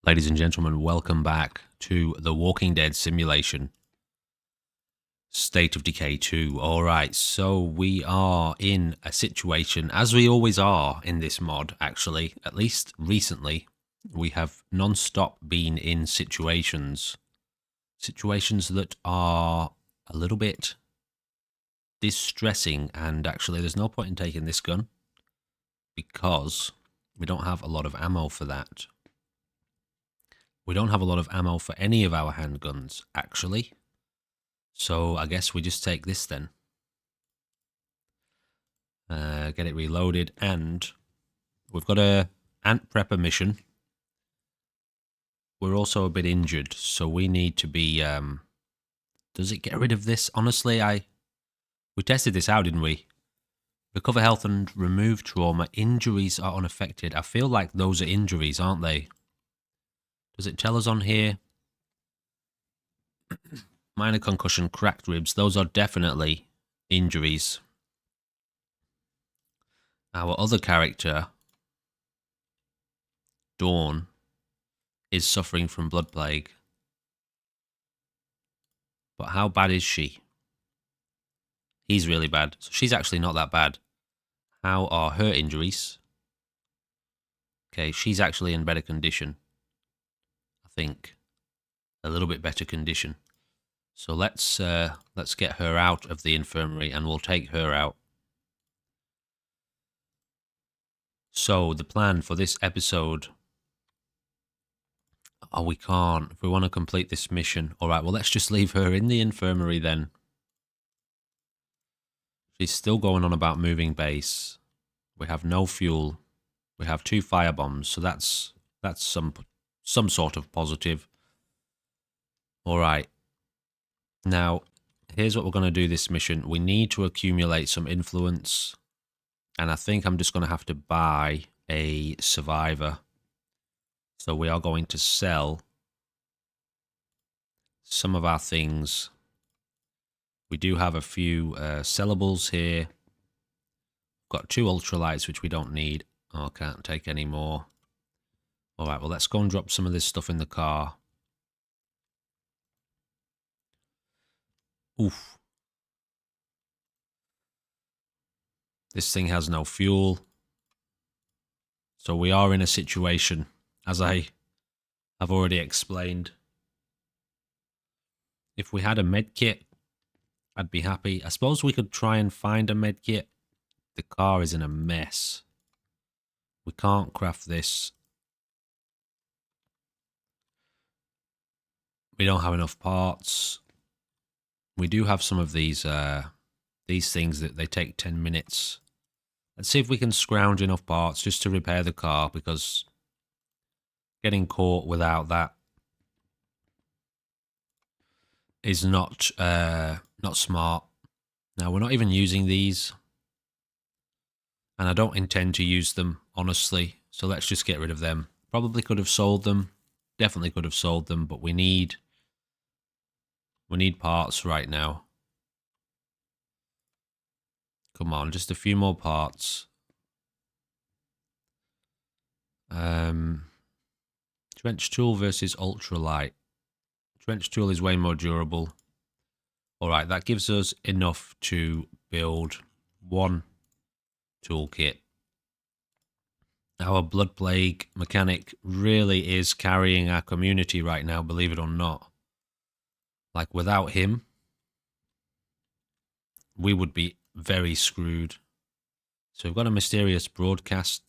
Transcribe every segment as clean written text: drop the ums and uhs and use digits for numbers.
Ladies and gentlemen, welcome back to the Walking Dead simulation. State of Decay 2. Alright, so we are in a situation, as we always are in this mod, actually, at least recently, we have non-stop been in situations that are a little bit distressing, and actually there's no point in taking this gun, because we don't have a lot of ammo for that. We don't have a lot of ammo for any of our handguns, actually. So I guess we just take this then. Get it reloaded, and we've got a ant prepper mission. We're also a bit injured, so we need to be... does it get rid of this? Honestly, we tested this out, didn't we? Recover health and remove trauma. Injuries are unaffected. I feel like those are injuries, aren't they? Does it tell us on here? Minor concussion, cracked ribs. Those are definitely injuries. Our other character, Dawn, is suffering from blood plague. But how bad is she? He's really bad. So she's actually not that bad. How are her injuries? Okay, she's actually in better condition. I think. A little bit better condition. So let's get her out of the infirmary and we'll take her out. So the plan for this episode... Oh, we can't. If we want to complete this mission. Alright, well, let's just leave her in the infirmary then. She's still going on about moving base. We have no fuel. We have 2 firebombs, so that's some sort of positive. Alright. Now, here's what we're going to do this mission. We need to accumulate some influence. And I think I'm just going to have to buy a survivor. So we are going to sell some of our things. We do have a few sellables here. Got 2 ultralights, which we don't need. Oh, can't take any more. Alright, well, let's go and drop some of this stuff in the car. Oof. This thing has no fuel. So we are in a situation, as I have already explained. If we had a medkit, I'd be happy. I suppose we could try and find a medkit. The car is in a mess. We can't craft this. We don't have enough parts. We do have some of these things that they take 10 minutes. Let's see if we can scrounge enough parts just to repair the car, because getting caught without that is not smart. Now, we're not even using these, and I don't intend to use them, honestly, so let's just get rid of them. Probably could have sold them, definitely could have sold them, but we need parts right now. Come on, just a few more parts. Trench tool versus ultralight. Trench tool is way more durable. Alright, that gives us enough to build 1 toolkit. Our blood plague mechanic really is carrying our community right now, believe it or not. Like, without him, we would be very screwed. So we've got a mysterious broadcast.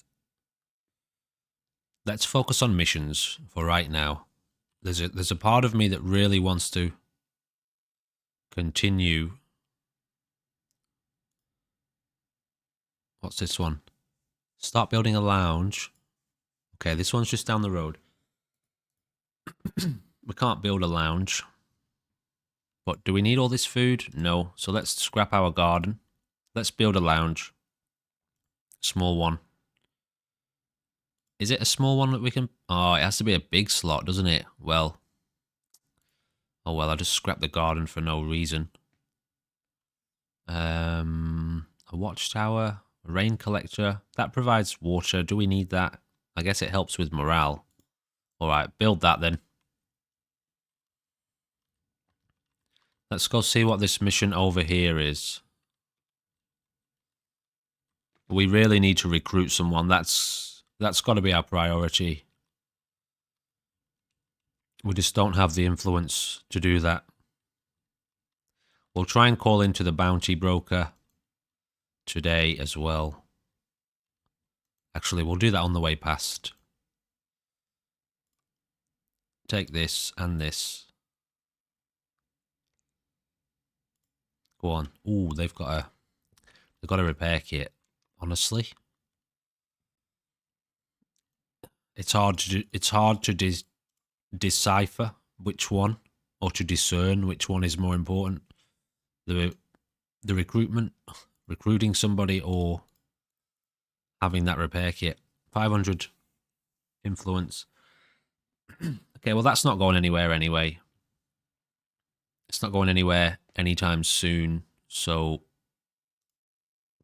Let's focus on missions for right now. There's a part of me that really wants to continue. What's this one? Start building a lounge. Okay, this one's just down the road. We can't build a lounge. But do we need all this food? No. So let's scrap our garden. Let's build a lounge. Small one. Is it a small one that we can... Oh, it has to be a big slot, doesn't it? Well. Oh, well, I just scrapped the garden for no reason. A watchtower. A rain collector. That provides water. Do we need that? I guess it helps with morale. Alright, build that then. Let's go see what this mission over here is. We really need to recruit someone. That's got to be our priority. We just don't have the influence to do that. We'll try and call into the bounty broker today as well. Actually, we'll do that on the way past. Take this and this. Go on. Ooh, they've got a repair kit. Honestly, it's hard to decipher which one, or to discern which one is more important. The recruiting somebody, or having that repair kit. 500 influence. Okay, well that's not going anywhere anyway. It's not going anywhere anytime soon, so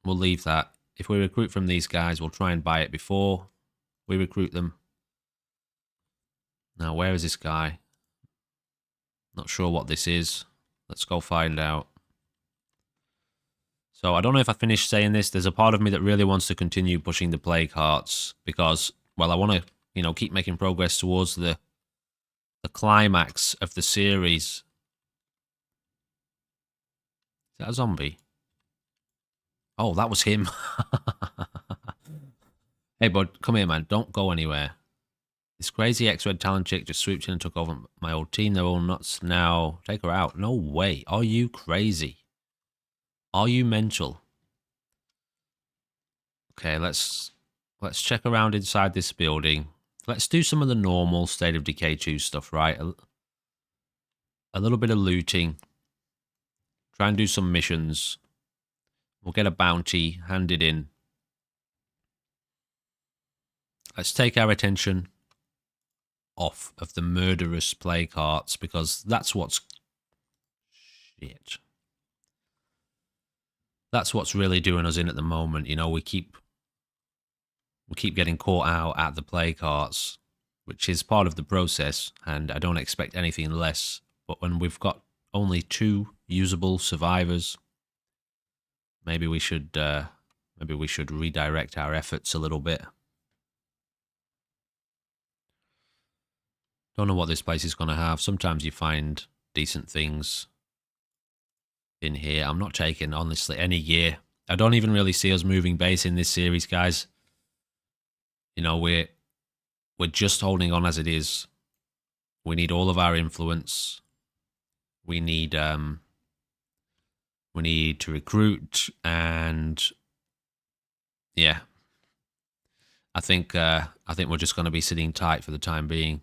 we'll leave that. If we recruit from these guys, we'll try and buy it before we recruit them. Now, where is this guy? Not sure what this is. Let's go find out. So I don't know if I finished saying this. There's a part of me that really wants to continue pushing the plague hearts because, well, I want to, you know, keep making progress towards the climax of the series. Is that a zombie? Oh, that was him. Hey, bud, come here, man. Don't go anywhere. This crazy X-Red Talon chick just swooped in and took over my old team. They're all nuts now. Take her out. No way. Are you crazy? Are you mental? Okay, let's check around inside this building. Let's do some of the normal State of Decay 2 stuff, right? A little bit of looting. Try and do some missions. We'll get a bounty handed in. Let's take our attention off of the murderous plague hearts, because that's what's... Shit. That's what's really doing us in at the moment. You know, we keep getting caught out at the plague hearts, which is part of the process, and I don't expect anything less. But when we've got only 2 usable survivors, maybe we should redirect our efforts a little bit. Don't know what this place is going to have. Sometimes you find decent things in here. I'm not taking, honestly, any gear. I don't even really see us moving base in this series, guys. You know, we're just holding on as it is. We need all of our influence. We need to recruit, and yeah, I think we're just going to be sitting tight for the time being.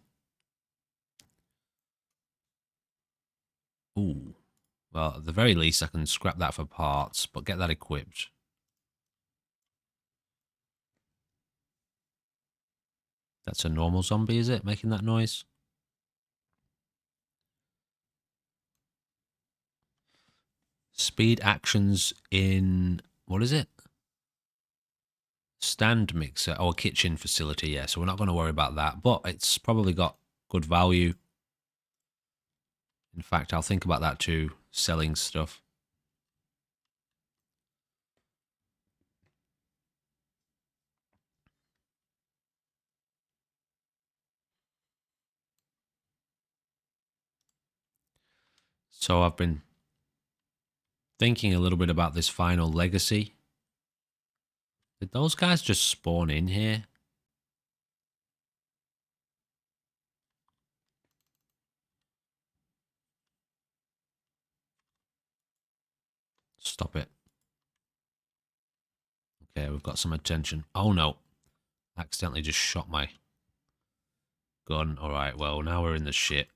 Ooh, well, at the very least, I can scrap that for parts, but get that equipped. That's a normal zombie, is it? Making that noise? Speed actions in... What is it? Stand mixer. Oh, a kitchen facility, yeah. So we're not going to worry about that. But it's probably got good value. In fact, I'll think about that too. Selling stuff. So I've been thinking a little bit about this final legacy. Did those guys just spawn in here? Stop it. Okay, we've got some attention. Oh no. Accidentally just shot my gun. Alright, well, now we're in the shit.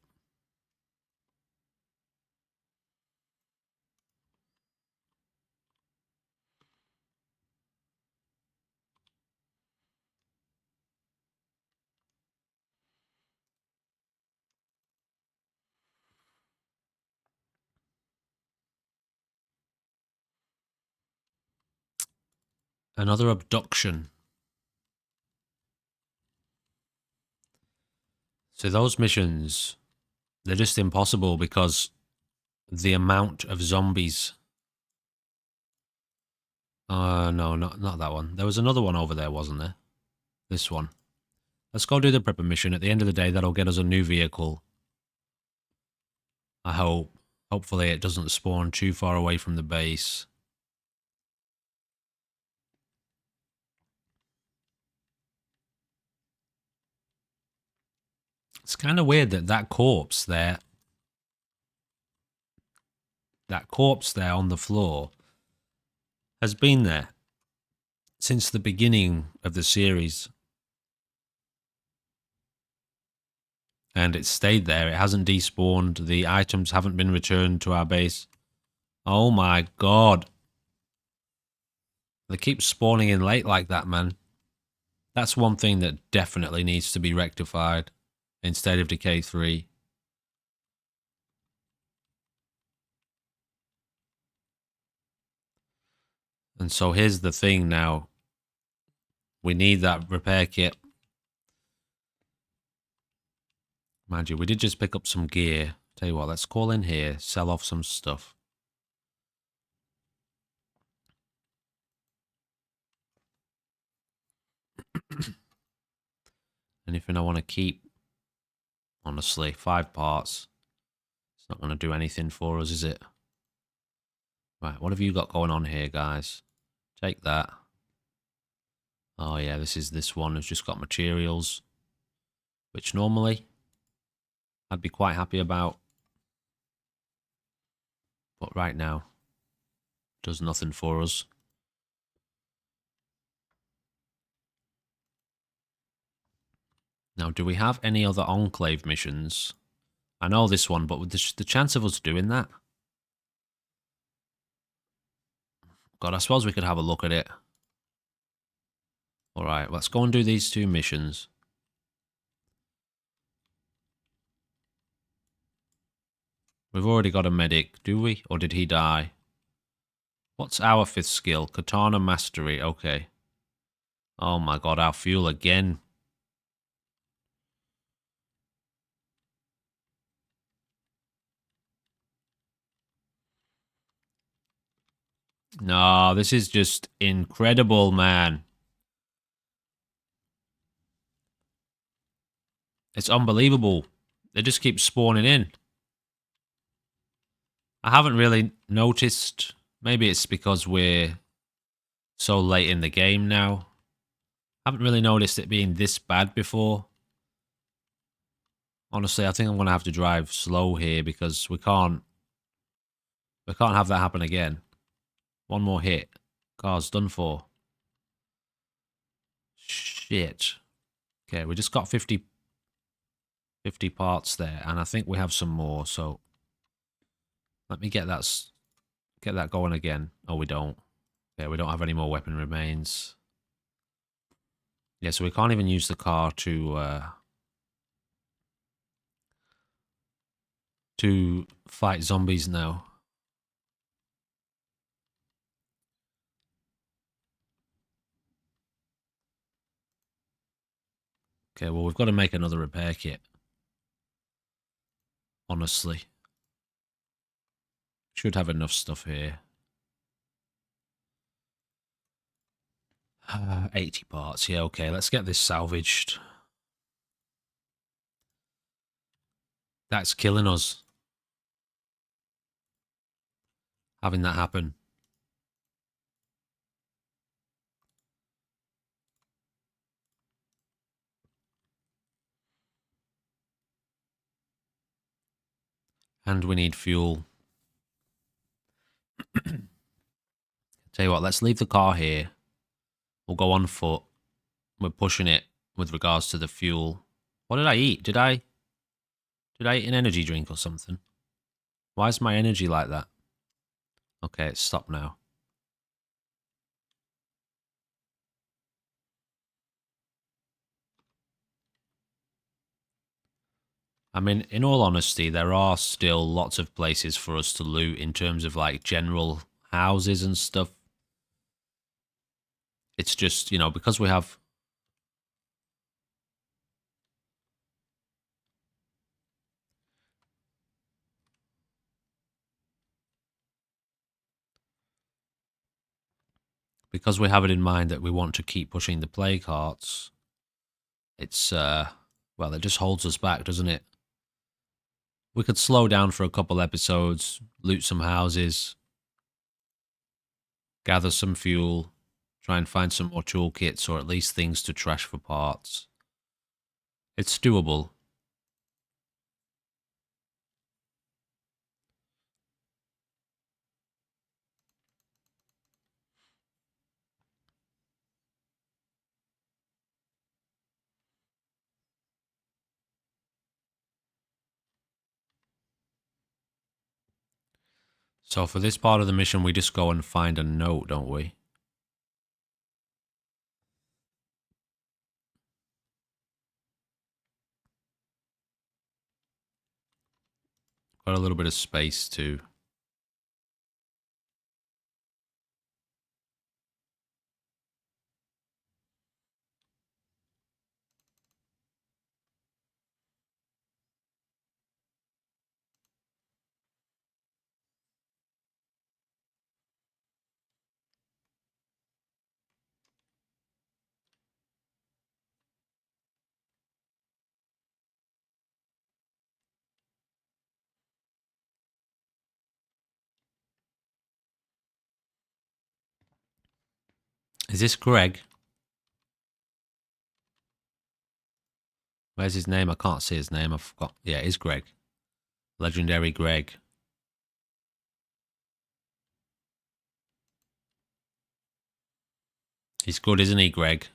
Another abduction. So those missions, they're just impossible because the amount of zombies. No, not that one. There was another one over there, wasn't there? This one. Let's go do the prepper mission. At the end of the day, that'll get us a new vehicle. I hope. Hopefully it doesn't spawn too far away from the base. It's kind of weird that that corpse there on the floor has been there since the beginning of the series. And it's stayed there. It hasn't despawned. The items haven't been returned to our base. Oh my god. They keep spawning in late like that, man. That's one thing that definitely needs to be rectified instead of Decay 3. And so here's the thing now. We need that repair kit. Mind you, we did just pick up some gear. Tell you what, let's call in here, sell off some stuff. Anything I want to keep? Honestly, 5 parts. It's not going to do anything for us, is it? Right, what have you got going on here, guys? Take that. Oh yeah, this is this one who's just got materials, which normally I'd be quite happy about. But right now, does nothing for us. Now, do we have any other Enclave missions? I know this one, but with the chance of us doing that? God, I suppose we could have a look at it. Alright, let's go and do these 2 missions. We've already got a medic, do we? Or did he die? What's our 5th skill? Katana Mastery, okay. Oh my god, our fuel again. No, this is just incredible, man. It's unbelievable. They just keep spawning in. I haven't really noticed. Maybe it's because we're so late in the game now. I haven't really noticed it being this bad before. Honestly, I think I'm going to have to drive slow here because we can't have that happen again. One more hit. Car's done for. Shit. Okay, we just got 50 parts there, and I think we have some more, so let me get that going again. Oh, we don't. Yeah, we don't have any more weapon remains. Yeah, so we can't even use the car to fight zombies now. Okay, well, we've got to make another repair kit. Honestly. Should have enough stuff here. 80 parts. Yeah, okay, let's get this salvaged. That's killing us. Having that happen. And we need fuel. Tell you what, let's leave the car here. We'll go on foot. We're pushing it with regards to the fuel. What did I eat? Did I eat an energy drink or something? Why is my energy like that? Okay, it's stopped now. I mean, in all honesty, there are still lots of places for us to loot in terms of like general houses and stuff. It's just, you know, because we have... because we have it in mind that we want to keep pushing the play carts, it's, well, it just holds us back, doesn't it? We could slow down for a couple episodes, loot some houses, gather some fuel, try and find some more toolkits, or at least things to trash for parts. It's doable. So for this part of the mission, we just go and find a note, don't we? Got a little bit of space too. Is this Greg? Where's his name? I can't see his name. I forgot. Yeah, it is Greg. Legendary Greg. He's good, isn't he, Greg?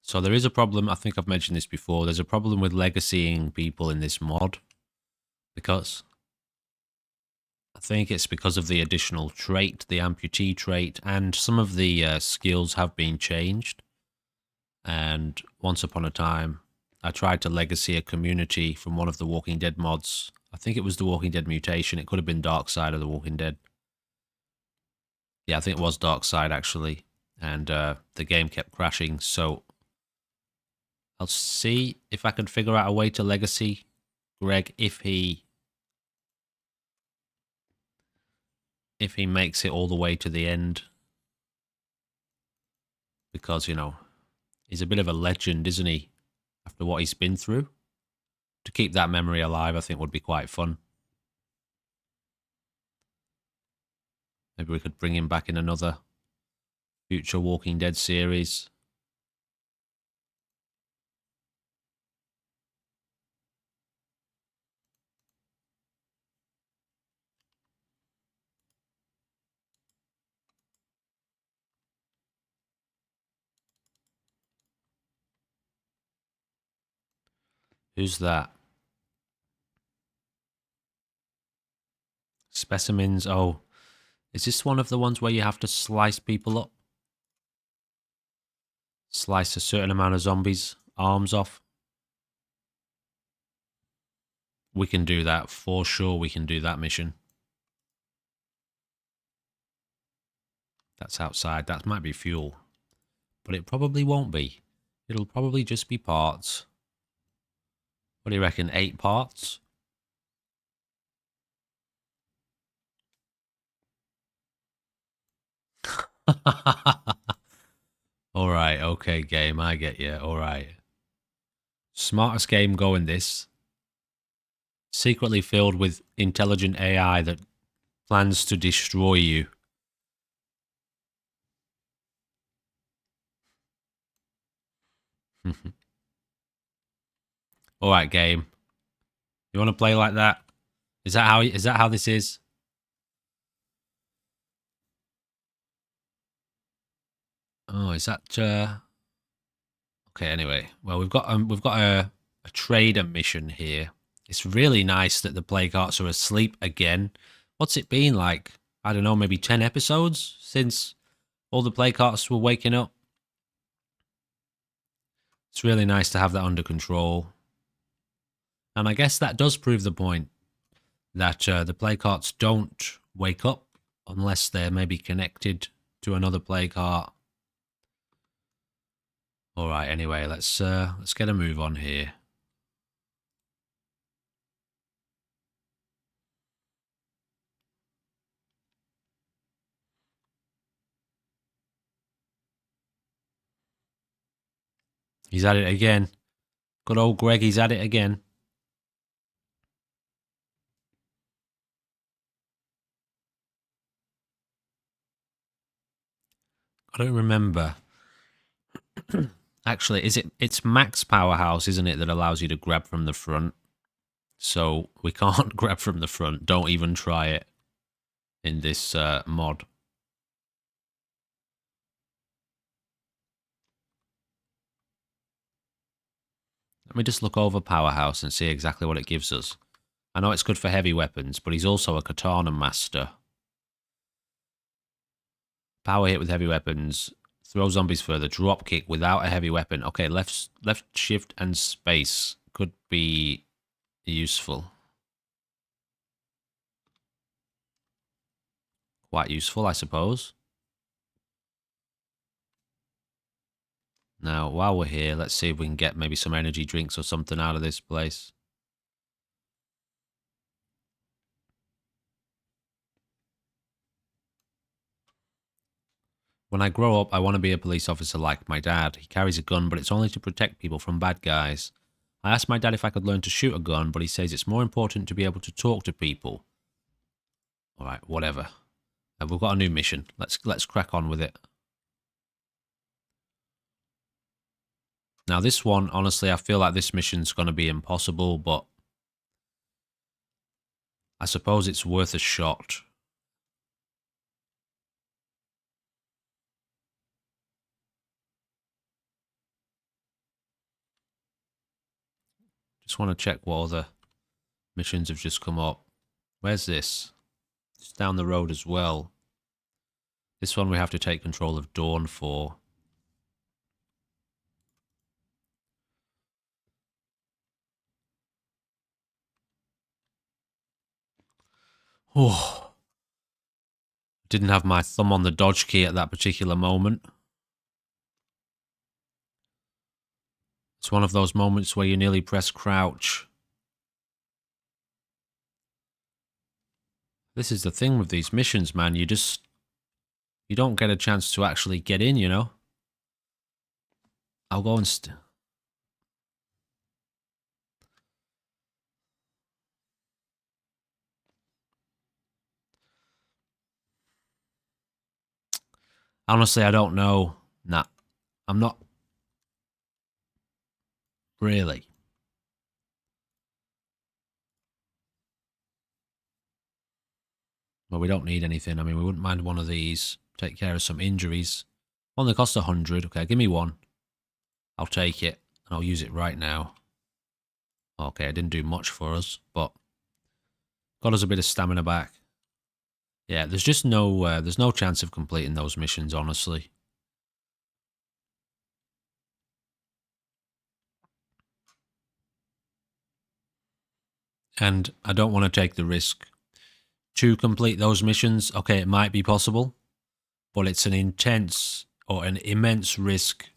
So there is a problem. I think I've mentioned this before. There's a problem with legacying people in this mod. Because I think it's because of the additional trait, the amputee trait, and some of the skills have been changed. And once upon a time, I tried to legacy a community from one of the Walking Dead mods. I think it was the Walking Dead mutation. It could have been Dark Side of the Walking Dead. Yeah, I think it was Dark Side, actually. And the game kept crashing, so I'll see if I can figure out a way to legacy Greg if he makes it all the way to the end. Because, you know, he's a bit of a legend, isn't he? After what he's been through. To keep that memory alive, I think would be quite fun. Maybe we could bring him back in another future Walking Dead series. Who's that? Specimens. Oh, is this one of the ones where you have to slice people up? Slice a certain amount of zombies' arms off? We can do that. For sure we can do that mission. That's outside. That might be fuel. But it probably won't be. It'll probably just be parts. What do you reckon? 8 parts? Alright, okay, game. I get you. Alright. Smartest game going, this. Secretly filled with intelligent AI that plans to destroy you. Alright, game. You want to play like that? Is that how this is? Oh, is that okay, anyway. Well, we've got a trader mission here. It's really nice that the play carts are asleep again. What's it been like? I don't know, maybe 10 episodes since all the play carts were waking up. It's really nice to have that under control. And I guess that does prove the point that the play carts don't wake up unless they're maybe connected to another play cart. Alright, anyway, let's get a move on here. He's at it again. Good old Greg, he's at it again. I don't remember. Actually, it's max powerhouse, isn't it, that allows you to grab from the front? So we can't grab from the front. Don't even try it in this mod. Let me just look over powerhouse and see exactly what it gives us. I know it's good for heavy weapons, but he's also a katana master. Power hit with heavy weapons. Throw zombies further. Drop kick without a heavy weapon. Okay, left shift and space could be useful. Quite useful, I suppose. Now, while we're here, let's see if we can get maybe some energy drinks or something out of this place. When I grow up, I want to be a police officer like my dad. He carries a gun, but it's only to protect people from bad guys. I asked my dad if I could learn to shoot a gun, but he says it's more important to be able to talk to people. Alright, whatever. We've got a new mission. Let's crack on with it. Now this one, honestly, I feel like this mission's going to be impossible, but I suppose it's worth a shot. Just want to check what other missions have just come up. Where's this? It's down the road as well. This one we have to take control of Dawn for. Oh, didn't have my thumb on the dodge key at that particular moment. It's one of those moments where you nearly press crouch. This is the thing with these missions, man. You don't get a chance to actually get in, you know? I'll go and honestly, I don't know. Nah, I'm not really. Well, we don't need anything. I mean, we wouldn't mind one of these. Take care of some injuries. Only cost 100. Okay, give me one. I'll take it, and I'll use it right now. Okay, it didn't do much for us, but got us a bit of stamina back. Yeah, there's just there's no chance of completing those missions, honestly. And I don't want to take the risk to complete those missions. Okay, it might be possible, but it's an intense or an immense risk.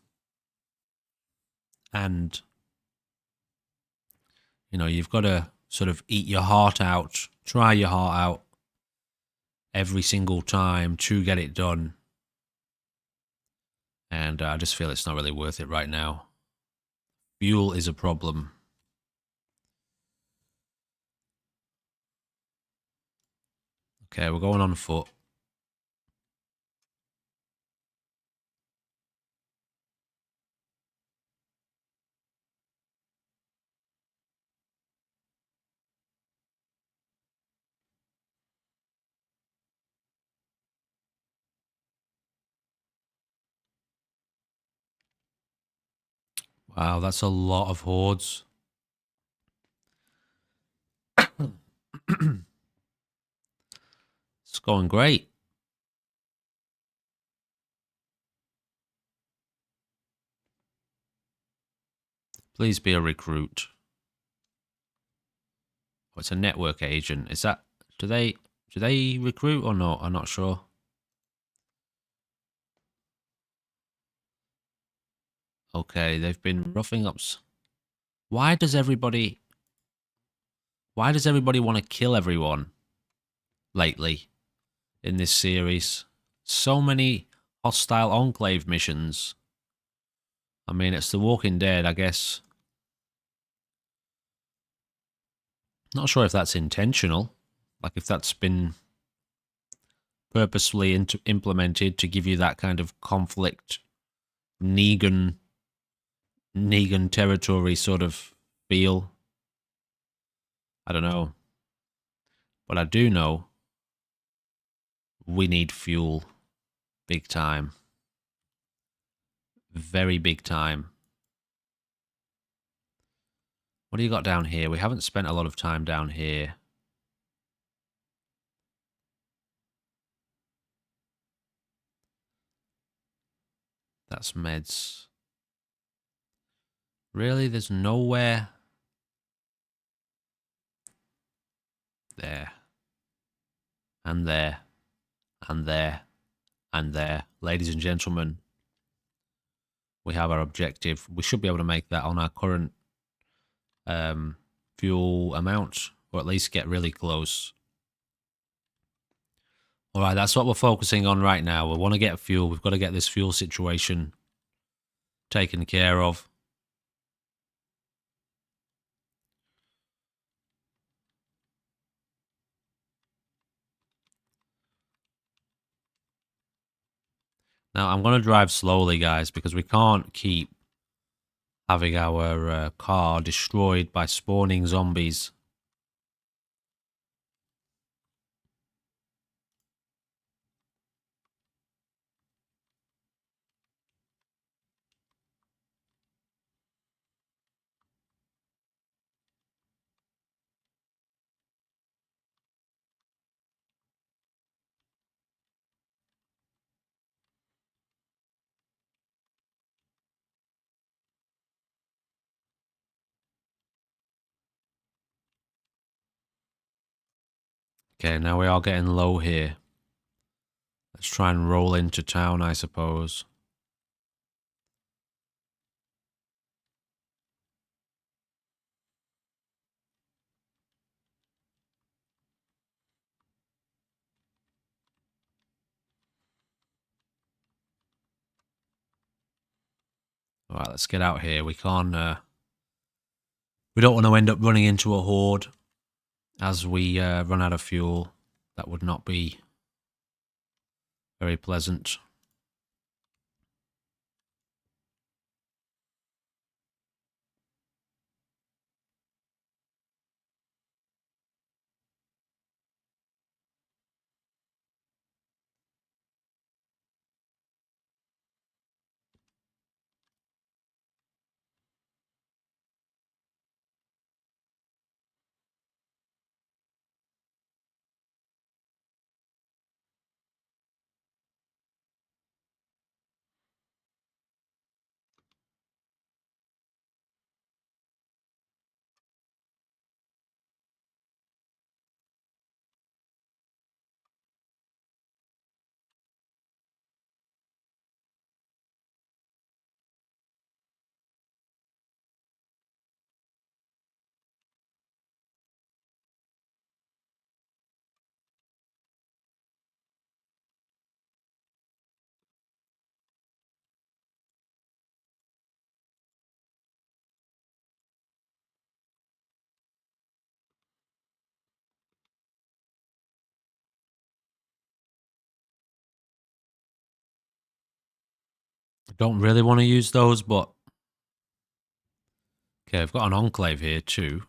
And, you know, you've got to sort of eat your heart out, try your heart out every single time to get it done. And I just feel it's not really worth it right now. Fuel is a problem. Okay, we're going on foot. Wow, that's a lot of hordes. It's going great. Please be a recruit. Oh, it's a network agent. Is that... Do they recruit or not? I'm not sure. Okay, they've been roughing up... Why does everybody want to kill everyone lately in this series? So many hostile enclave missions. I mean, it's The Walking Dead, I guess. Not sure if that's intentional. Like, if that's been purposefully implemented to give you that kind of conflict, Negan territory sort of feel. I don't know. But I do know we need fuel. Big time. Very big time. What do you got down here? We haven't spent a lot of time down here. That's meds. Really? There's nowhere? There. And there. And there. And there. Ladies and gentlemen, we have our objective. We should be able to make that on our current fuel amount, or at least get really close. All right, that's what we're focusing on right now. We want to get fuel. We've got to get this fuel situation taken care of. Now, I'm going to drive slowly, guys, because we can't keep having our car destroyed by spawning zombies. Okay, now we are getting low here. Let's try and roll into town, I suppose. All right, let's get out here. We can't. We don't want to end up running into a horde as we run out of fuel. That would not be very pleasant. I don't really want to use those, but okay, I've got an enclave here too.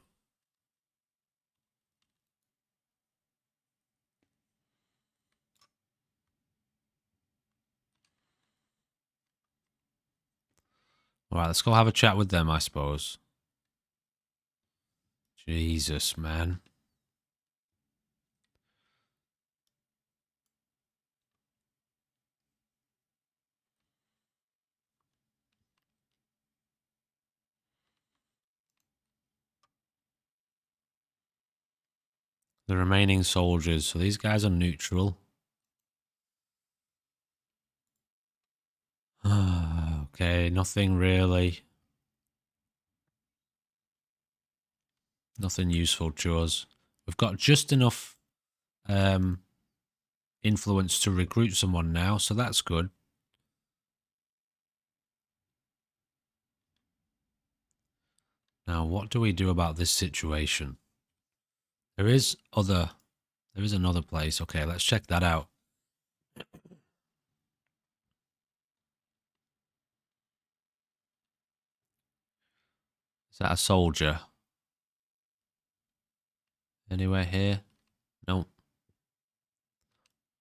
All right, let's go have a chat with them, I suppose. Jesus, man. The remaining soldiers. So these guys are neutral. Okay, nothing really. Nothing useful to us. We've got just enough influence to recruit someone now, so that's good. Now, what do we do about this situation? There is another place. Okay, let's check that out. Is that a soldier? Anywhere here? Nope.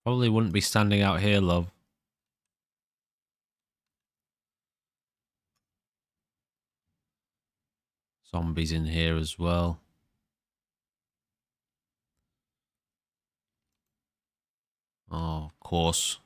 Probably wouldn't be standing out here, love. Zombies in here as well. Oh, of course.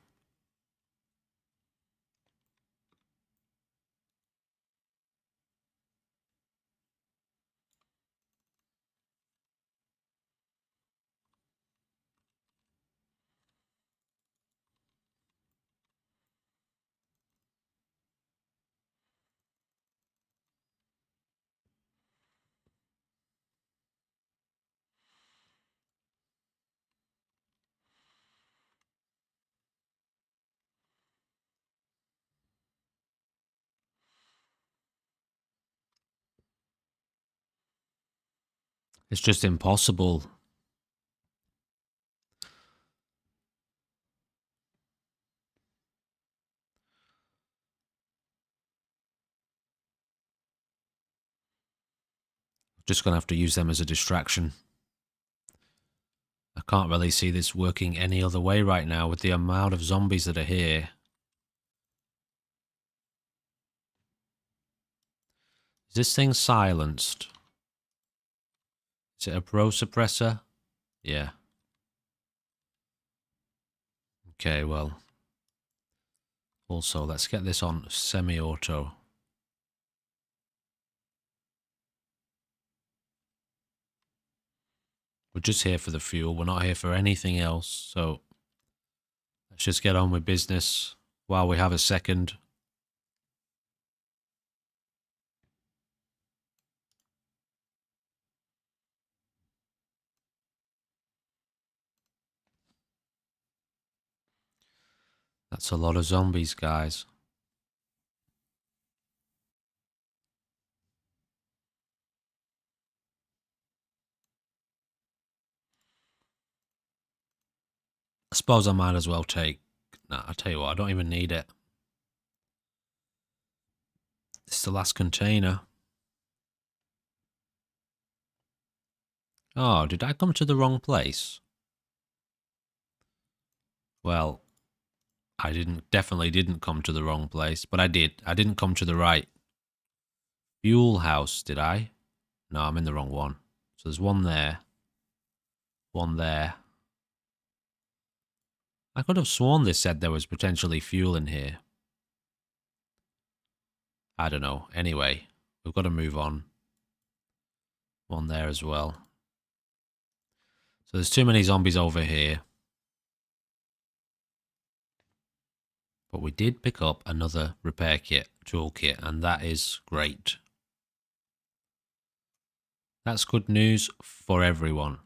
It's just impossible. Just gonna have to use them as a distraction. I can't really see this working any other way right now with the amount of zombies that are here. Is this thing silenced? Is it a pro suppressor? Yeah. Okay, well. Also, let's get this on semi-auto. We're just here for the fuel. We're not here for anything else. So let's just get on with business while we have a second. That's a lot of zombies, guys. I suppose I might as well take... Nah, I'll tell you what, I don't even need it. It's the last container. Oh, did I come to the wrong place? Well, I definitely didn't come to the wrong place, but I did. I didn't come to the right fuel house, did I? No, I'm in the wrong one. So there's one there. One there. I could have sworn this said there was potentially fuel in here. I don't know. Anyway, we've got to move on. One there as well. So there's too many zombies over here. But we did pick up another repair kit, toolkit, and that is great. That's good news for everyone.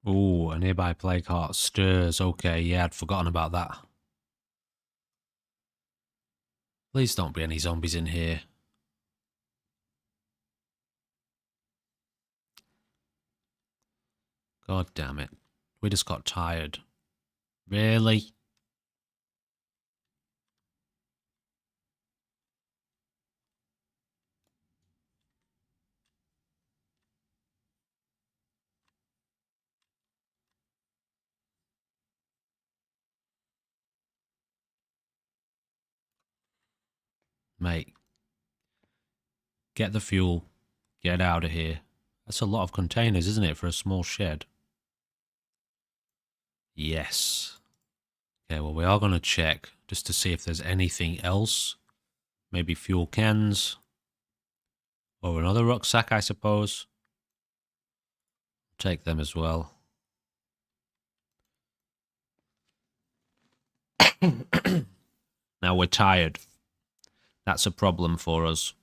Ooh, a nearby plague heart stirs. Okay, yeah, I'd forgotten about that. Please don't be any zombies in here. God damn it. We just got tired. Really? Mate. Get the fuel. Get out of here. That's a lot of containers, isn't it, for a small shed? Yes. Okay, well, we are going to check just to see if there's anything else. Maybe fuel cans. Or another rucksack, I suppose. Take them as well. Now we're tired. That's a problem for us.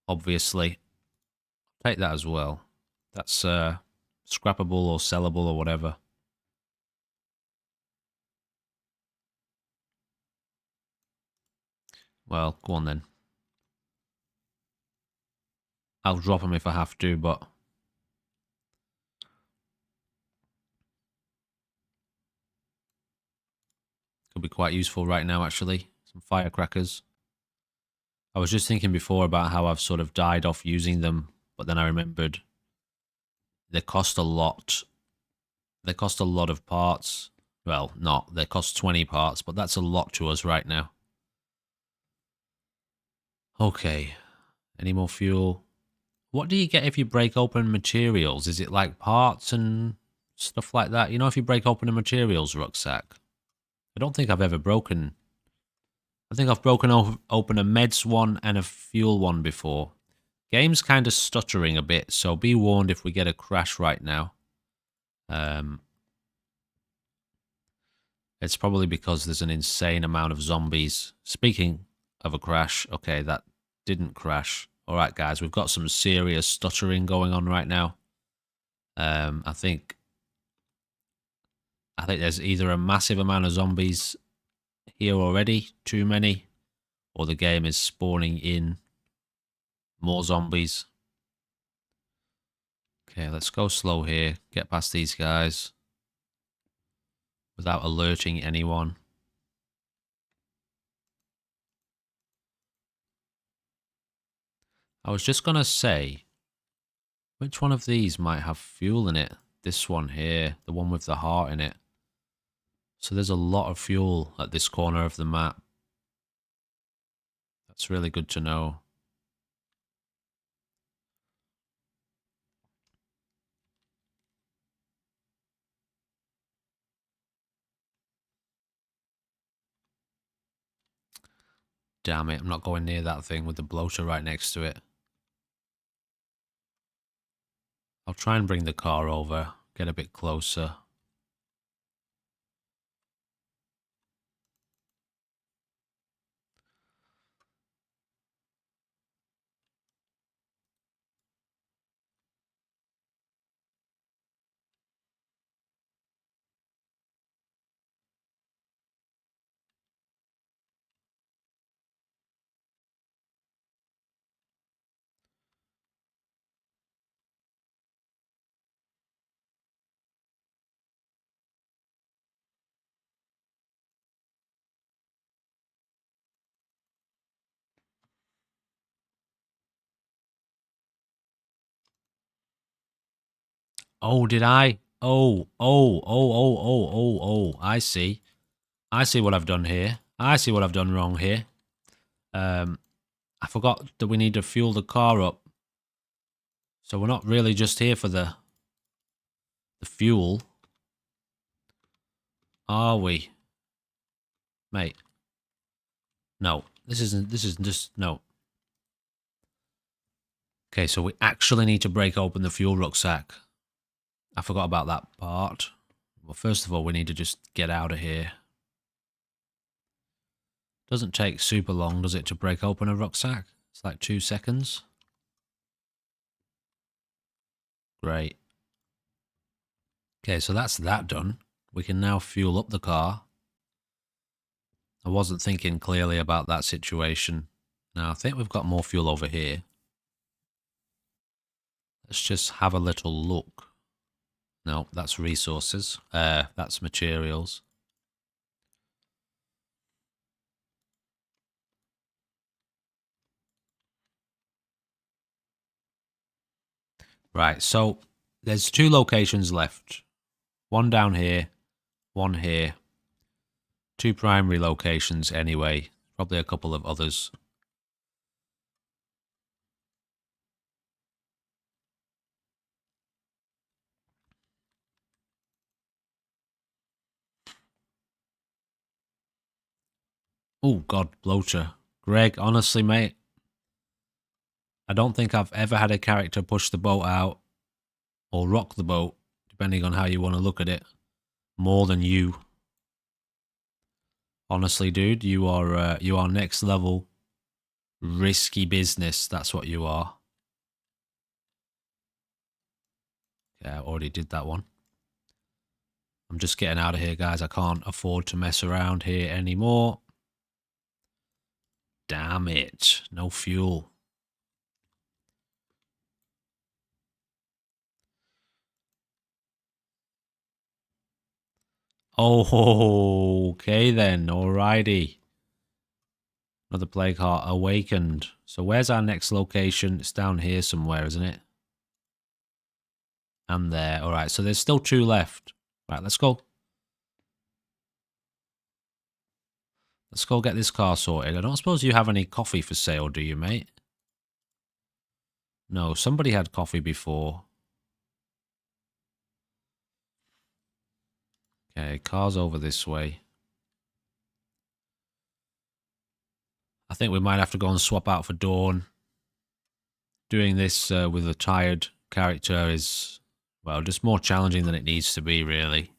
Obviously. Take that as well. That's scrappable or sellable or whatever. Well, go on then. I'll drop them if I have to, but... could be quite useful right now, actually. Some firecrackers. I was just thinking before about how I've sort of died off using them, but then I remembered they cost a lot. They cost a lot of parts. Well, not. They cost 20 parts, but that's a lot to us right now. Okay. Any more fuel? What do you get if you break open materials? Is it like parts and stuff like that? You know, if you break open a materials rucksack? I don't think I've ever broken... I think I've broken open a meds one and a fuel one before. Game's kind of stuttering a bit, so be warned if we get a crash right now. It's probably because there's an insane amount of zombies. Speaking of a crash, okay, that didn't crash. All right, guys, we've got some serious stuttering going on right now. I think there's either a massive amount of zombies here already, too many, or the game is spawning in more zombies. Okay, let's go slow here. Get past these guys without alerting anyone. I was just going to say, which one of these might have fuel in it? This one here, the one with the heart in it. So there's a lot of fuel at this corner of the map. That's really good to know. Damn it, I'm not going near that thing with the bloater right next to it. I'll try and bring the car over, get a bit closer. Oh, did I? Oh, I see. I see what I've done here. I see what I've done wrong here. I forgot that we need to fuel the car up. So we're not really just here for the fuel. Are we? Mate. No. This isn't just... No. Okay, so we actually need to break open the fuel rucksack. I forgot about that part. Well, first of all, we need to just get out of here. Doesn't take super long, does it, to break open a rucksack? It's like 2 seconds. Great. Okay, so that's that done. We can now fuel up the car. I wasn't thinking clearly about that situation. Now, I think we've got more fuel over here. Let's just have a little look. No, that's resources. That's materials. Right, so there's 2 locations left. One down here, one here. 2 primary locations anyway. Probably a couple of others. Oh, God, bloater. Greg, honestly, mate, I don't think I've ever had a character push the boat out or rock the boat, depending on how you want to look at it, more than you. Honestly, dude, you are next level risky business. That's what you are. Yeah, I already did that one. I'm just getting out of here, guys. I can't afford to mess around here anymore. Damn it. No fuel. Oh, okay then. Alrighty. Another plague heart awakened. So where's our next location? It's down here somewhere, isn't it? And there. Alright, so there's still 2 left. Right, let's go. Let's go get this car sorted. I don't suppose you have any coffee for sale, do you, mate? No, somebody had coffee before. Okay, car's over this way. I think we might have to go and swap out for Dawn. Doing this with a tired character is, well, just more challenging than it needs to be, really.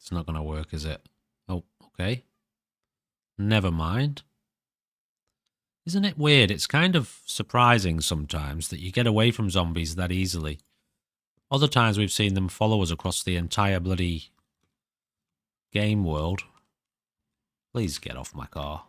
It's not going to work, is it? Oh, okay. Never mind. Isn't it weird? It's kind of surprising sometimes that you get away from zombies that easily. Other times we've seen them follow us across the entire bloody game world. Please get off my car.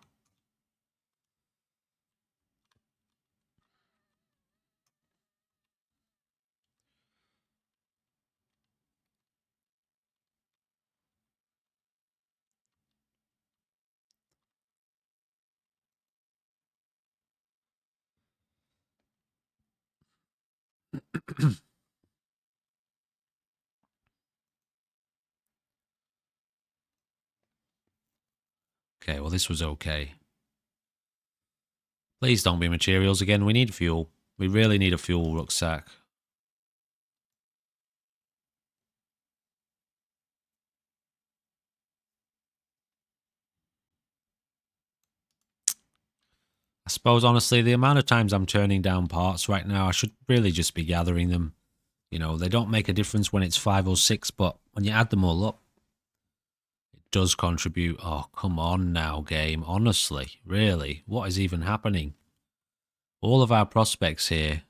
Okay, well, this was okay. Please don't be materials again. We need fuel. We really need a fuel rucksack. I suppose, honestly, the amount of times I'm turning down parts right now, I should really just be gathering them. You know, they don't make a difference when it's 5 or 6, but when you add them all up, it does contribute. Oh, come on now, game. Honestly, really, what is even happening? All of our prospects here.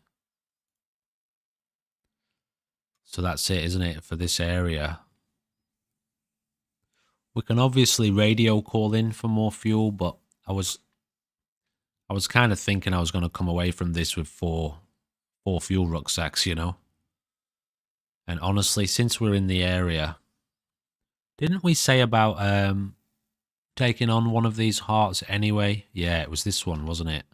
So that's it, isn't it, for this area? We can obviously radio call in for more fuel, but I was kind of thinking I was going to come away from this with four fuel rucksacks, you know? And honestly, since we're in the area, didn't we say about taking on one of these hearts anyway? Yeah, it was this one, wasn't it?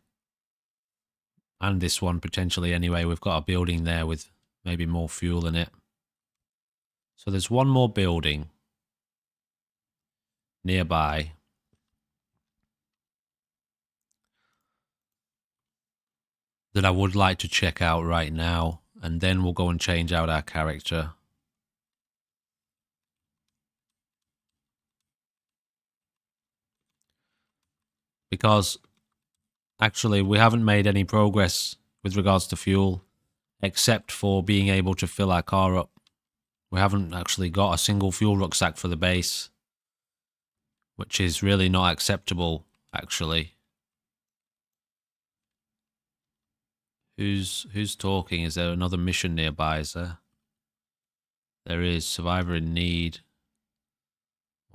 And this one potentially anyway. We've got a building there with maybe more fuel in it. So there's one more building nearby. That I would like to check out right now. And then we'll go and change out our character. Because actually we haven't made any progress with regards to fuel, except for being able to fill our car up. We haven't actually got a single fuel rucksack for the base, which is really not acceptable, actually. Who's talking? Is there another mission nearby, is there? There is. Survivor in need.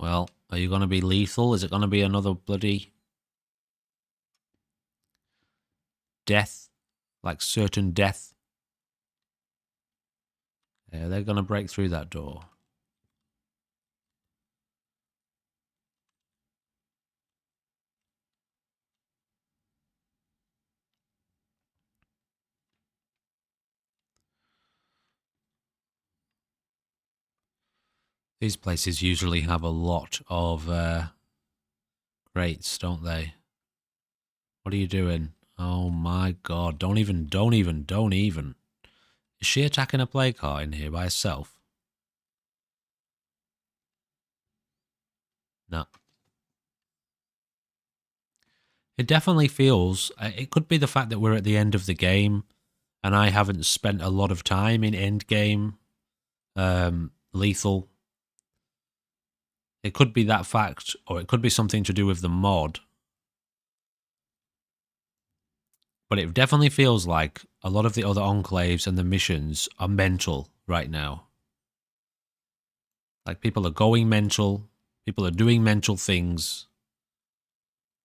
Well, are you going to be lethal? Is it going to be another bloody death? Like certain death? Yeah, they're going to break through that door. These places usually have a lot of crates, don't they? What are you doing? Oh my god, don't even. Is she attacking a plague heart in here by herself? No. It definitely feels, it could be the fact that we're at the end of the game and I haven't spent a lot of time in end game lethal. It could be that fact, or it could be something to do with the mod. But it definitely feels like a lot of the other enclaves and the missions are mental right now. Like, people are going mental, people are doing mental things,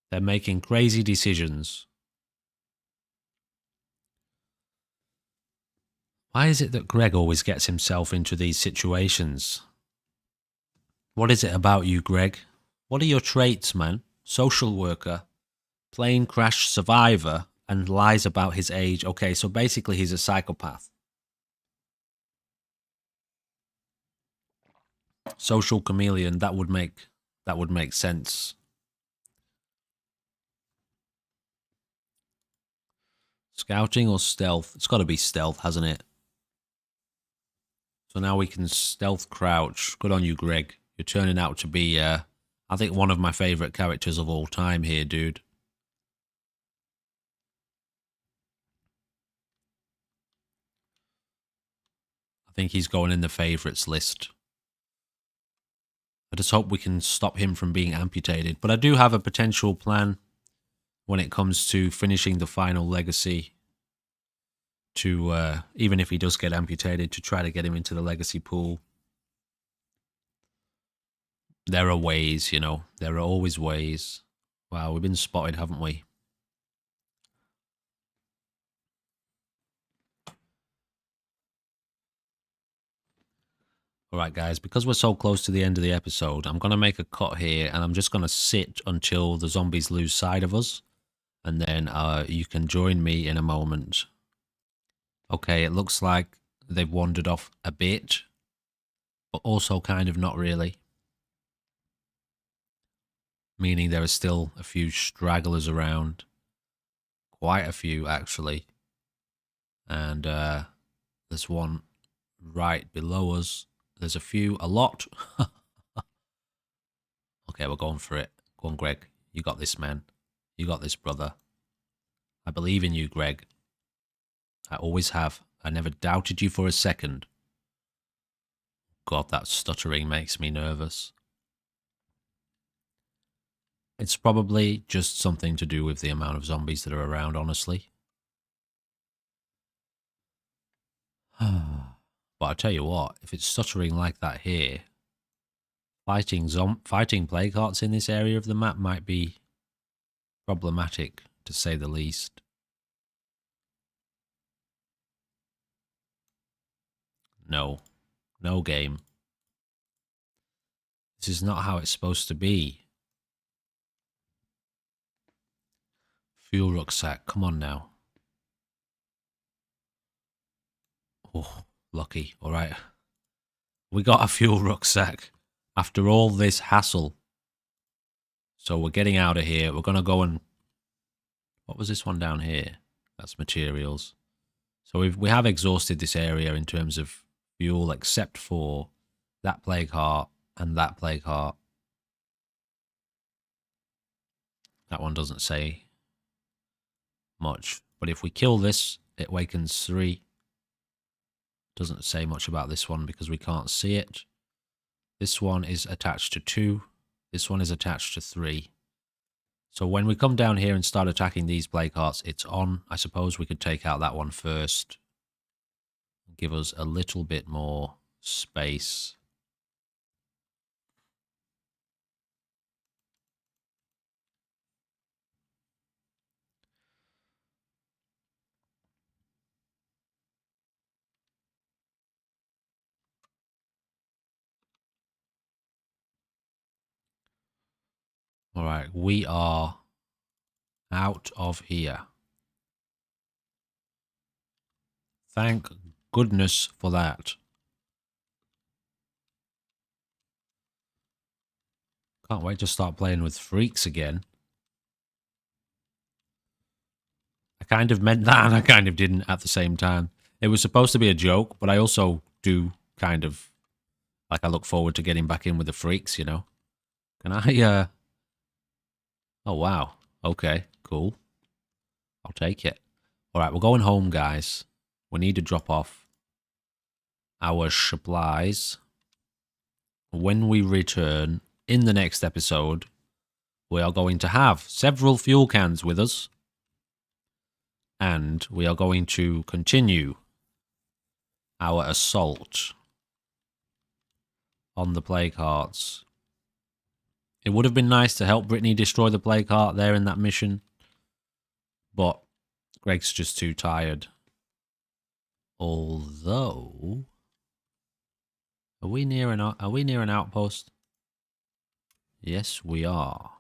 they're making crazy decisions. Why is it that Greg always gets himself into these situations? What is it about you, Greg? What are your traits, man? Social worker, plane crash survivor, and lies about his age. Okay, so basically he's a psychopath. Social chameleon, that would make sense. Scouting or stealth? It's got to be stealth, hasn't it? So now we can stealth crouch. Good on you, Greg. You're turning out to be, I think, one of my favourite characters of all time here, dude. I think he's going in the favourites list. I just hope we can stop him from being amputated. But I do have a potential plan when it comes to finishing the final legacy to, even if he does get amputated, to try to get him into the legacy pool. There are ways, you know. There are always ways. Wow, we've been spotted, haven't we? Alright guys, because we're so close to the end of the episode, I'm going to make a cut here and I'm just going to sit until the zombies lose sight of us. And then you can join me in a moment. Okay, it looks like they've wandered off a bit, but also kind of not really. Meaning there are still a few stragglers around. Quite a few, actually. And there's one right below us. There's a lot. Okay, we're going for it. Go on, Greg. You got this, man. You got this, brother. I believe in you, Greg. I always have. I never doubted you for a second. God, that stuttering makes me nervous. It's probably just something to do with the amount of zombies that are around, honestly. But I tell you what, if it's stuttering like that here, fighting plague hearts in this area of the map might be problematic, to say the least. No. No game. This is not how it's supposed to be. Fuel rucksack, come on now. Oh, lucky. Alright. We got a fuel rucksack after all this hassle. So we're getting out of here. We're going to go and... What was this one down here? That's materials. So we have exhausted this area in terms of fuel, except for that plague heart and that plague heart. That one doesn't say much. But if we kill this, it wakens 3. Doesn't say much about this one because we can't see it. This one is attached to 2. This one is attached to 3. So when we come down here and start attacking these plague hearts, it's on. I suppose we could take out that one first. Give us a little bit more space. Alright, we are out of here. Thank goodness for that. Can't wait to start playing with freaks again. I kind of meant that and I kind of didn't at the same time. It was supposed to be a joke, but I also do kind of, like, I look forward to getting back in with the freaks, you know? Can I, oh, wow. Okay, cool. I'll take it. All right, we're going home, guys. We need to drop off our supplies. When we return in the next episode, we are going to have several fuel cans with us. And we are going to continue our assault on the plague hearts. It would have been nice to help Brittany destroy the plague heart there in that mission, but Greg's just too tired. Although, are we near an outpost? Yes, we are.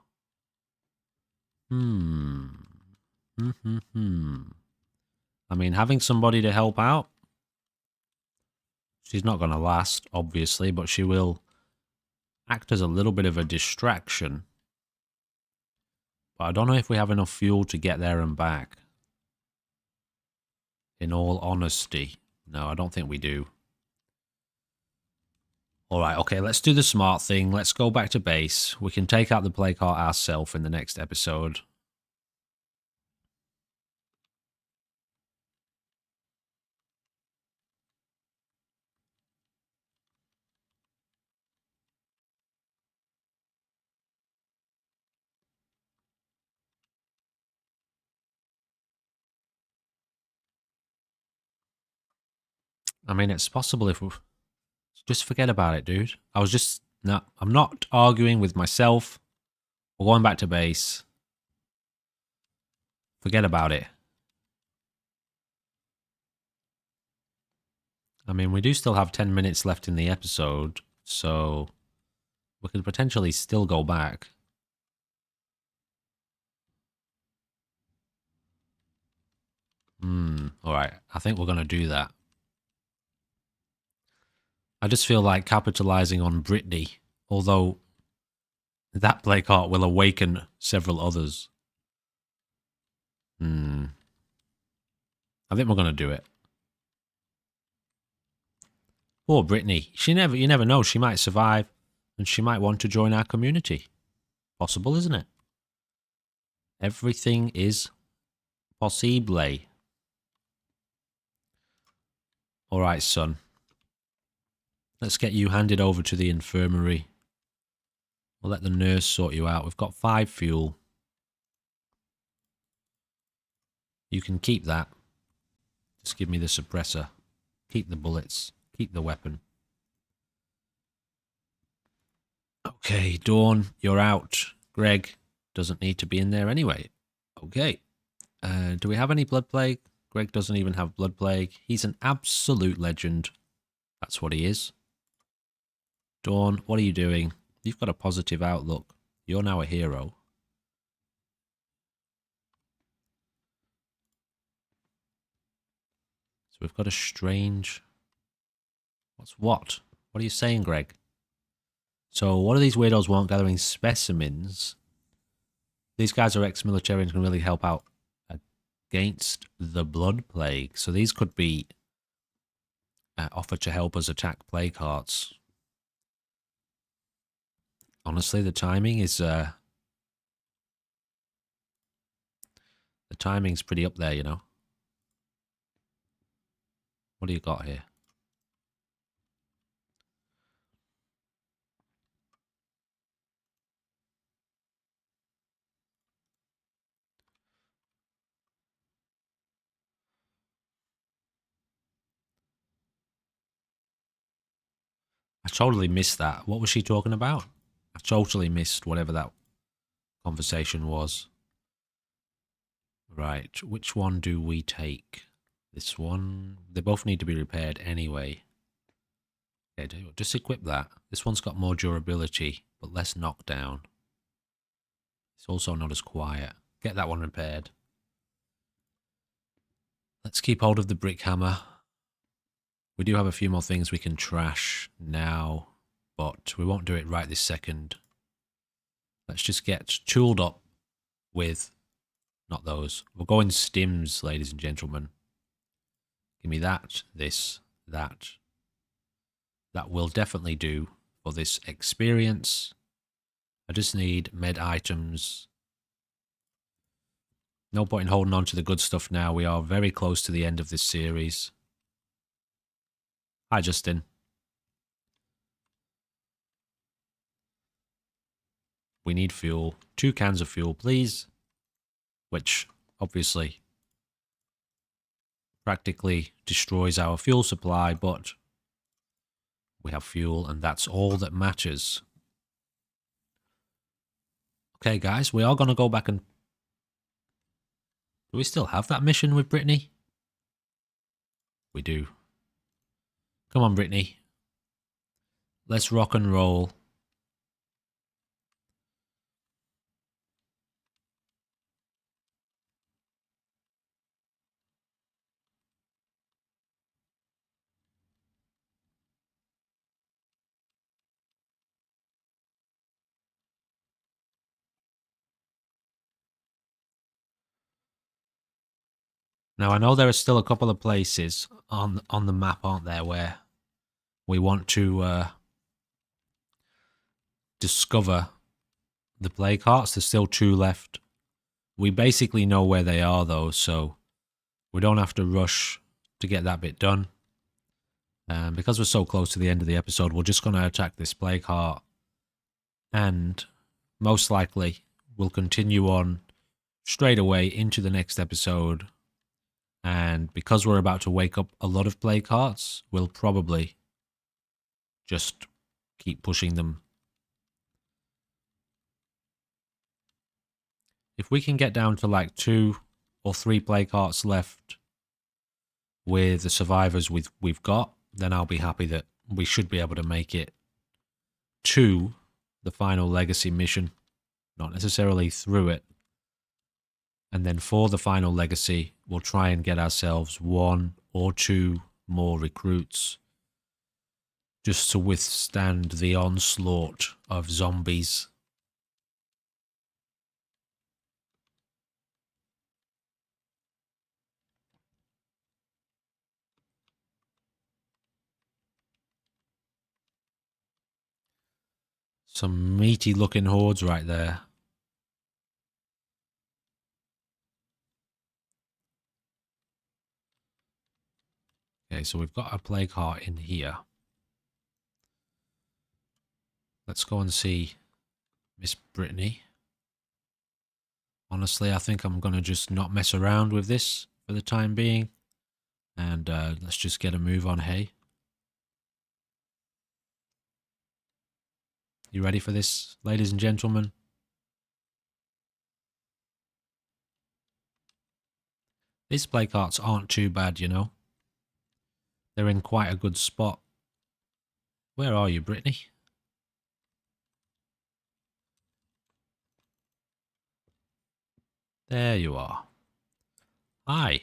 I mean, having somebody to help out, she's not going to last, obviously, but she will act as a little bit of a distraction. But I don't know if we have enough fuel to get there and back. In all honesty. No, I don't think we do. Alright, okay, let's do the smart thing. Let's go back to base. We can take out the plague heart ourselves in the next episode. I mean, it's possible if we... Just forget about it, dude. No, I'm not arguing with myself. We're going back to base. Forget about it. I mean, we do still have 10 minutes left in the episode, so we could potentially still go back. Alright, I think we're going to do that. I just feel like capitalizing on Brittany, although that plague heart will awaken several others. I think we're going to do it. Poor Brittany. You never know. She might survive and she might want to join our community. Possible, isn't it? Everything is possible. Alright, son. Let's get you handed over to the infirmary. We'll let the nurse sort you out. We've got 5 fuel. You can keep that. Just give me the suppressor. Keep the bullets. Keep the weapon. Okay, Dawn, you're out. Greg doesn't need to be in there anyway. Okay. Do we have any blood plague? Greg doesn't even have blood plague. He's an absolute legend. That's what he is. Dawn, what are you doing? You've got a positive outlook. You're now a hero. So we've got a strange... What? What are you saying, Greg? So what do these weirdos want gathering specimens? These guys are ex-military and can really help out against the blood plague. So these could be offered to help us attack plague hearts. Honestly, the timing is... the timing's pretty up there, you know. What do you got here? I totally missed that. What was she talking about? I totally missed whatever that conversation was. Right, which one do we take? This one? They both need to be repaired anyway. Okay, just equip that. This one's got more durability, but less knockdown. It's also not as quiet. Get that one repaired. Let's keep hold of the brick hammer. We do have a few more things we can trash now, but we won't do it right this second. Let's just get tooled up with, not those. We're going stims, ladies and gentlemen. Give me that, this, that. That will definitely do for this experience. I just need med items. No point in holding on to the good stuff now. We are very close to the end of this series. Hi, Justin. We need fuel. 2 cans of fuel, please. Which, obviously, practically destroys our fuel supply, but we have fuel, and that's all that matters. Okay, guys, we are going to go back and... Do we still have that mission with Brittany? We do. Come on, Brittany. Let's rock and roll. Now, I know there are still a couple of places on the map, aren't there, where we want to discover the play carts. There's still 2 left. We basically know where they are, though, so we don't have to rush to get that bit done. Because we're so close to the end of the episode, we're just going to attack this play cart, and most likely we'll continue on straight away into the next episode. And because we're about to wake up a lot of play carts, we'll probably just keep pushing them. If we can get down to like 2 or 3 play carts left with the survivors we've got, then I'll be happy that we should be able to make it to the final legacy mission. Not necessarily through it. And then for the final legacy, we'll try and get ourselves 1 or 2 more recruits just to withstand the onslaught of zombies. Some meaty looking hordes right there. Okay, so we've got a plague heart in here. Let's go and see Miss Brittany. Honestly, I think I'm going to just not mess around with this for the time being. And let's just get a move on, hey. You ready for this, ladies and gentlemen? These play carts aren't too bad, you know. They're in quite a good spot. Where are you, Brittany? There you are. Hi.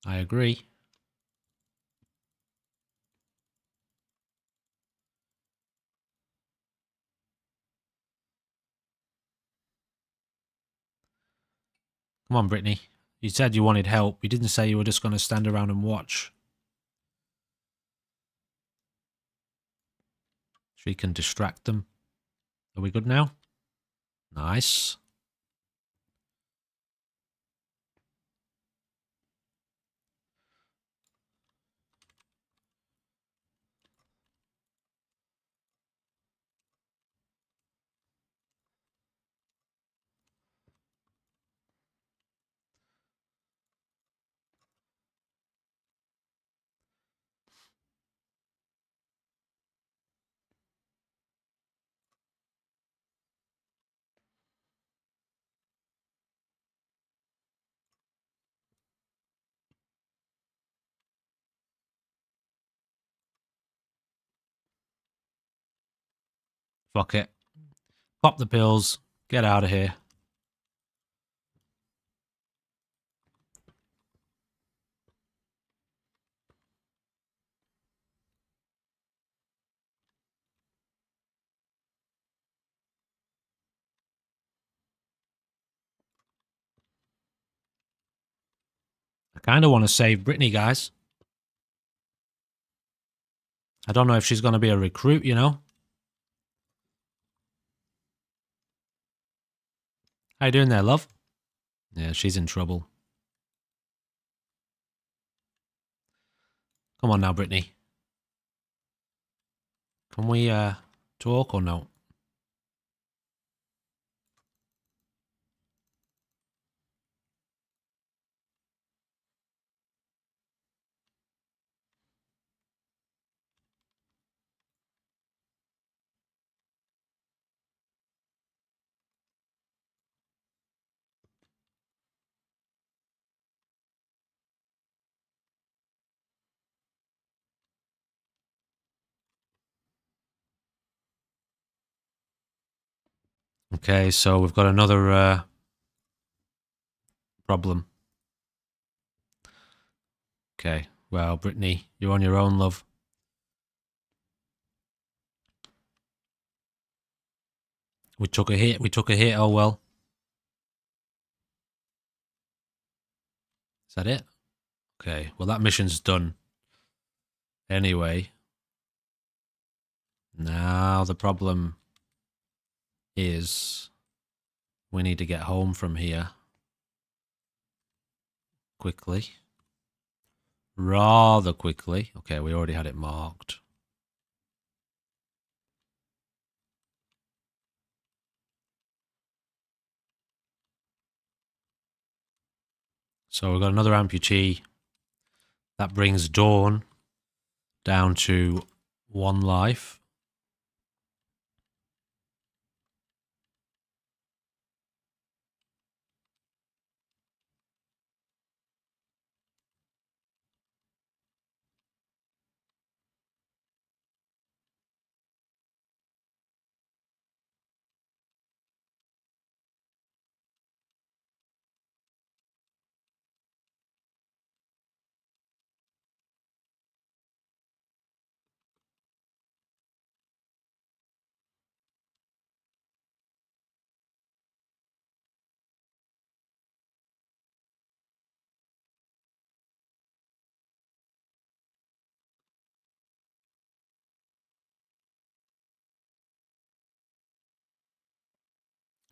I agree. Come on, Brittany. You said you wanted help. You didn't say you were just going to stand around and watch. She can distract them. Are we good now? Nice. Fuck it. Pop the pills. Get out of here. Kind of want to save Brittany, guys. I don't know if she's going to be a recruit, you know. How you doing there, love? Yeah, she's in trouble. Come on now, Brittany. Can we talk or no? Okay, so we've got another problem. Okay, well, Brittany, you're on your own, love. We took a hit. Oh well. Is that it? Okay, well, that mission's done. Anyway, now the problem is we need to get home from here quickly. Rather quickly. Okay, we already had it marked. So we've got another amputee. That brings Dawn down to 1 life.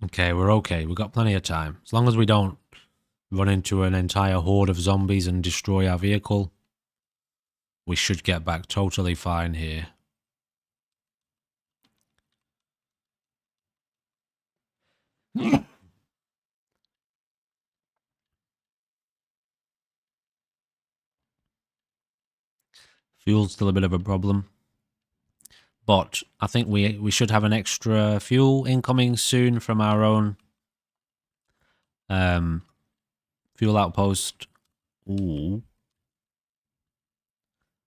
Okay, we're okay. We've got plenty of time. As long as we don't run into an entire horde of zombies and destroy our vehicle, we should get back totally fine here. Fuel's still a bit of a problem. But I think we should have an extra fuel incoming soon from our own fuel outpost. Ooh.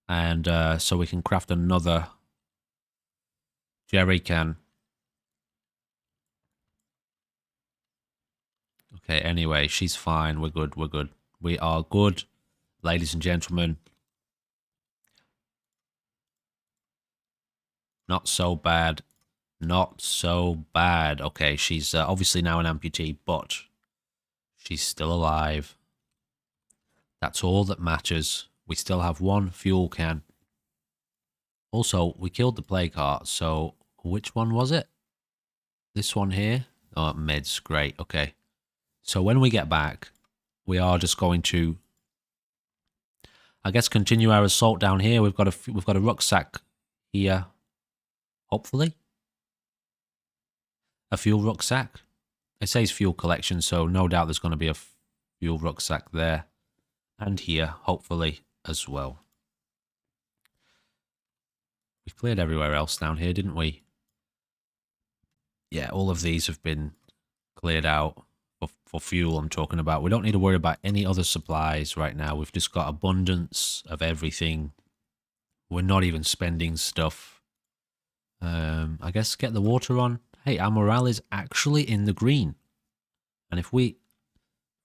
And so we can craft another jerry can. Okay, anyway, she's fine. We're good. We're good. We are good, ladies and gentlemen. Not so bad. Not so bad. Okay, she's obviously now an amputee, but she's still alive. That's all that matters. We still have 1 fuel can. Also, we killed the plague heart, so which one was it? This one here? Oh, meds. Great. Okay. So when we get back, we are just going to, I guess, continue our assault down here. We've got a rucksack here. Hopefully, a fuel rucksack. It says fuel collection, so no doubt there's going to be a fuel rucksack there and here, hopefully, as well. We cleared everywhere else down here, didn't we? Yeah, all of these have been cleared out for fuel. I'm talking about. We don't need to worry about any other supplies right now. We've just got abundance of everything. We're not even spending stuff. I guess get the water on. Hey, our morale is actually in the green. And if we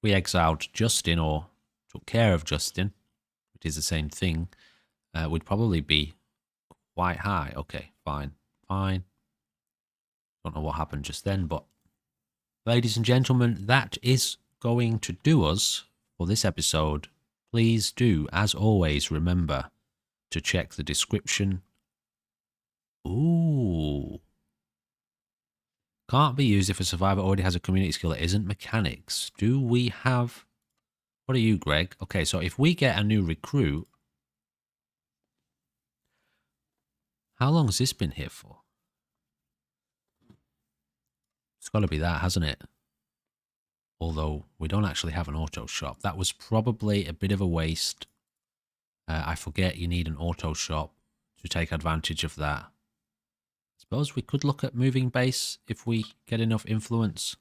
exiled Justin or took care of Justin, which is the same thing, we'd probably be quite high. Okay, fine. Fine. Don't know what happened just then, but ladies and gentlemen, that is going to do us for this episode please do, as always, remember to check the description. Ooh. Can't be used if a survivor already has a community skill that isn't mechanics. Do we have... What are you, Greg? Okay, so if we get a new recruit... How long has this been here for? It's got to be that, hasn't it? Although we don't actually have an auto shop. That was probably a bit of a waste. I forget you need an auto shop to take advantage of that. Suppose we could look at moving base if we get enough influence.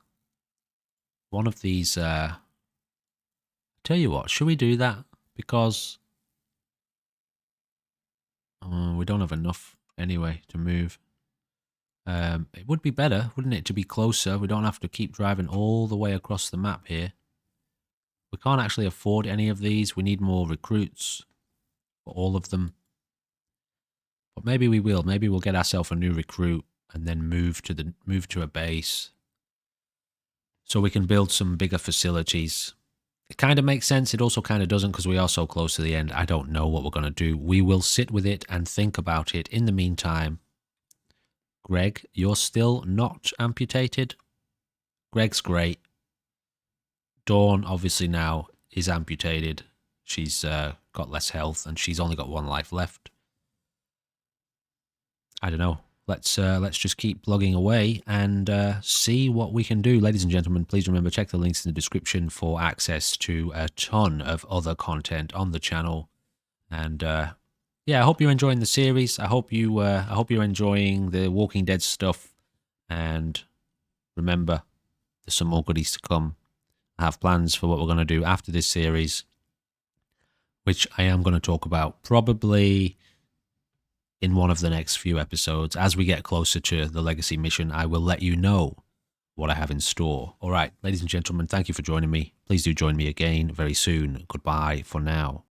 One of these... Tell you what, should we do that? Because we don't have enough anyway to move. It would be better, wouldn't it, to be closer? We don't have to keep driving all the way across the map here. We can't actually afford any of these. We need more recruits for all of them. But maybe we will. Maybe we'll get ourselves a new recruit and then move to a base so we can build some bigger facilities. It kind of makes sense. It also kind of doesn't because we are so close to the end. I don't know what we're going to do. We will sit with it and think about it. In the meantime, Greg, you're still not amputated. Greg's great. Dawn, obviously, now is amputated. She's got less health and she's only got 1 life left. I don't know. Let's just keep plugging away and see what we can do. Ladies and gentlemen, please remember, check the links in the description for access to a ton of other content on the channel. And yeah, I hope you're enjoying the series. I hope you're enjoying the Walking Dead stuff. And remember, there's some more goodies to come. I have plans for what we're going to do after this series, which I am going to talk about probably in one of the next few episodes. As we get closer to the Legacy mission, I will let you know what I have in store. All right, ladies and gentlemen, thank you for joining me. Please do join me again very soon. Goodbye for now.